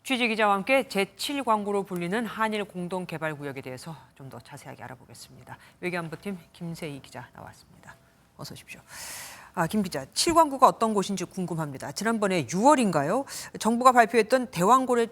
취재 기자와 함께 제7광구로 불리는 한일 공동개발구역에 대해서 좀 더 자세하게 알아보겠습니다. 외교안보팀 김세희 기자 나왔습니다. 어서 오십시오. 김 기자, 7광구가 어떤 곳인지 궁금합니다. 지난번에 6월인가요? 정부가 발표했던 대왕고래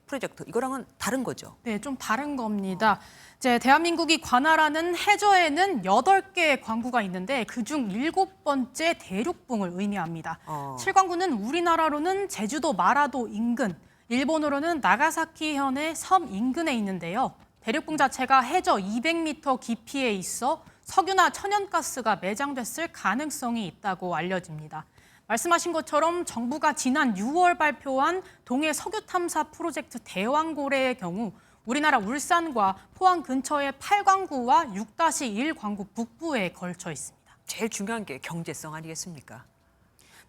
프로젝트, 이거랑은 다른 거죠? 네, 좀 다른 겁니다. 이제 대한민국이 관할하는 해저에는 8개의 광구가 있는데 그중 7번째 대륙붕을 의미합니다. 7광구는 우리나라로는 제주도 마라도 인근, 일본으로는 나가사키현의 섬 인근에 있는데요. 대륙붕 자체가 해저 200m 깊이에 있어 석유나 천연가스가 매장됐을 가능성이 있다고 알려집니다. 말씀하신 것처럼 정부가 지난 6월 발표한 동해 석유 탐사 프로젝트 대왕고래의 경우 우리나라 울산과 포항 근처의 8광구와 6-1광구 북부에 걸쳐 있습니다. 제일 중요한 게 경제성 아니겠습니까?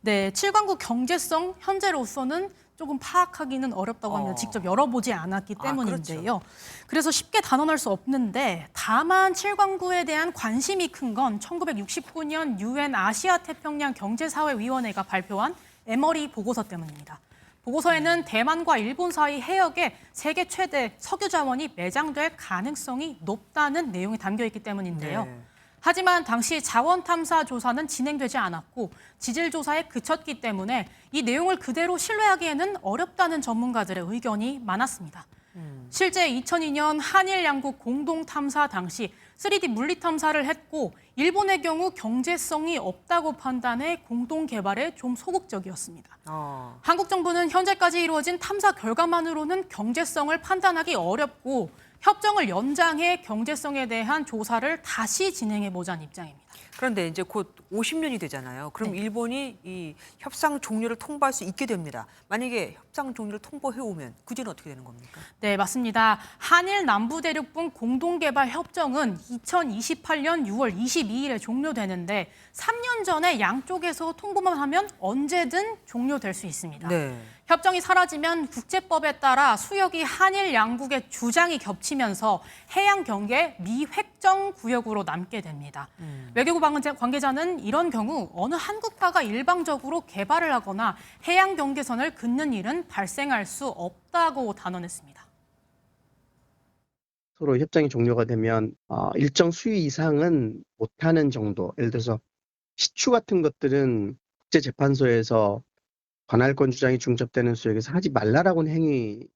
네, 7광구 경제성 현재로서는 조금 파악하기는 어렵다고 합니다. 직접 열어보지 않았기 때문인데요. 그렇죠. 그래서 쉽게 단언할 수 없는데 다만 7광구에 대한 관심이 큰 건 1969년 UN 아시아 태평양 경제사회위원회가 발표한 에머리 보고서 때문입니다. 보고서에는 대만과 일본 사이 해역에 세계 최대 석유 자원이 매장될 가능성이 높다는 내용이 담겨 있기 때문인데요. 네. 하지만 당시 자원 탐사 조사는 진행되지 않았고 지질 조사에 그쳤기 때문에 이 내용을 그대로 신뢰하기에는 어렵다는 전문가들의 의견이 많았습니다. 실제 2002년 한일 양국 공동 탐사 당시 3D 물리 탐사를 했고 일본의 경우 경제성이 없다고 판단해 공동 개발에 좀 소극적이었습니다. 한국 정부는 현재까지 이루어진 탐사 결과만으로는 경제성을 판단하기 어렵고 협정을 연장해 경제성에 대한 조사를 다시 진행해보자는 입장입니다. 그런데 이제 곧 50년이 되잖아요. 그럼 네. 일본이 이 협상 종료를 통보할 수 있게 됩니다. 만약에 협상 종료를 통보해 오면 그 뒤는 어떻게 되는 겁니까? 네, 맞습니다. 한일 남부대륙붕 공동개발 협정은 2028년 6월 22일에 종료되는데 3년 전에 양쪽에서 통보만 하면 언제든 종료될 수 있습니다. 네. 협정이 사라지면 국제법에 따라 수역이 한일 양국의 주장이 겹치면서 해양 경계 미획정 구역으로 남게 됩니다. 외교부 관계자는 이런 경우 어느 한국파가 일방적으로 개발을 하거나 해양 경계선을 긋는 일은 발생할 수 없다고 단언했습니다. 서로 협정이 종료가 되면 일정 수위 이상은 못하는 정도, 예를 들어서 시추 같은 것들은 국제재판소에서 관할권 주장이 중첩되는 수역에서 하지 말라라고는 행위.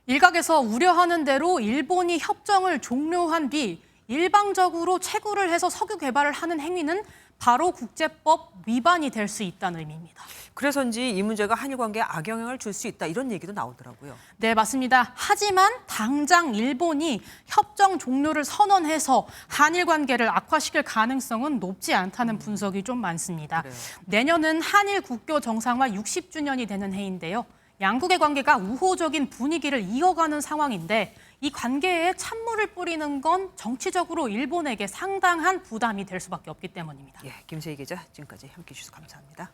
일각에서 우려하는 대로 일본이 협정을 종료한 뒤 일방적으로 채굴을 해서 석유 개발을 하는 행위는 바로 국제법 위반이 될 수 있다는 의미입니다. 그래서인지 이 문제가 한일 관계에 악영향을 줄 수 있다 이런 얘기도 나오더라고요. 네, 맞습니다. 하지만 당장 일본이 협정 종료를 선언해서 한일 관계를 악화시킬 가능성은 높지 않다는 분석이 좀 많습니다. 그래요. 내년은 한일 국교 정상화 60주년이 되는 해인데요. 양국의 관계가 우호적인 분위기를 이어가는 상황인데 이 관계에 찬물을 뿌리는 건 정치적으로 일본에게 상당한 부담이 될 수밖에 없기 때문입니다. 김세희 기자 지금까지 함께해 주셔서 감사합니다.